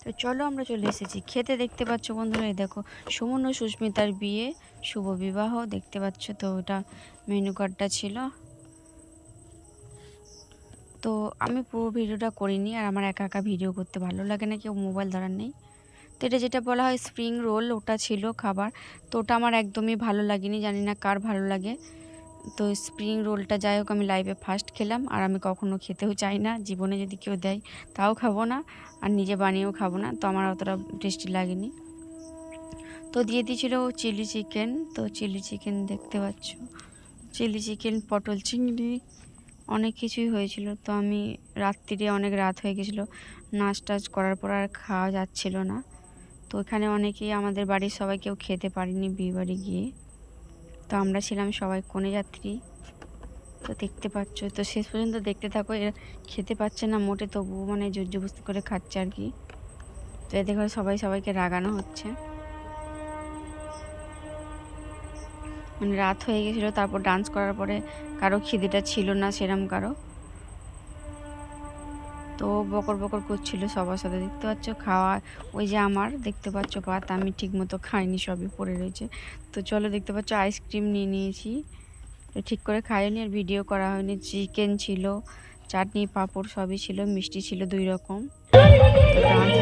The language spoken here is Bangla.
তো চলো আমরা চলে এসেছি খেতে। দেখতে পাচ্ছ বন্ধুরা, এই দেখো সুমন ও সুস্মিতার বিয়ে, শুভ বিবাহ দেখতে পাচ্ছ। তো ওটা মেনু কার্ডটা ছিল। তো আমি পুরো ভিডিওটা করিনি, আর আমার একা একা ভিডিও করতে ভালো লাগে না, কেউ মোবাইল ধরার নেই। তো এটা যেটা বলা হয় স্প্রিং রোল, ওটা ছিল খাবার। তো ওটা আমার একদমই ভালো লাগেনি, জানি না কার ভালো লাগে। তো স্প্রিং রোলটা যাই হোক আমি লাইভে ফার্স্ট খেলাম, আর আমি কখনো খেতেও চাই না, জীবনে যদি কেউ দেয় তাও খাবো না, আর নিজে বানিয়েও খাবো না। তো আমার অতটা টেস্টি লাগেনি। তো দিয়ে দিয়েছিল চিলি চিকেন। তো চিলি চিকেন দেখতে পাচ্ছ, চিলি চিকেন, পটল চিংড়ি, অনেক কিছুই হয়েছিল। তো আমি রাত্রিরে অনেক রাত হয়ে গেছিলো, নাচ টাচ করার পর আর খাওয়া যাচ্ছিল না। তো এখানে অনেকেই আমাদের বাড়ির সবাই কেউ খেতে পারিনি বিয়ে বাড়ি গিয়ে। তো আমরা ছিলাম সবাই কনে যাত্রী। তো দেখতে পাচ্ছ, তো শেষ পর্যন্ত দেখতে থাকো। এরা খেতে পাচ্ছে না মোটে, তবুও মানে জোর জবরদস্তি করে খাচ্ছে আর কি। তো এতে করে সবাই সবাইকে রাগানো হচ্ছে। মানে রাত হয়ে গেছিলো, তারপর ডান্স করার পরে কারো খিদেটা ছিল না সেরম কারো। তো বকর বকর করছিল সবার সাথে। দেখতে পাচ্ছ খাওয়া, ওই যে আমার দেখতে পাচ্ছ পাত, আমি ঠিক মতো খাইনি, সবই পড়ে রয়েছে। তো চলো, দেখতে পাচ্ছ আইসক্রিম নিয়ে নিয়েছি। তো ঠিক করে খাইনি, আর ভিডিও করা হয়নি। চিকেন ছিল, চাটনি পাঁপড় সবই ছিল, মিষ্টি ছিল 2 রকম। তো ডান্স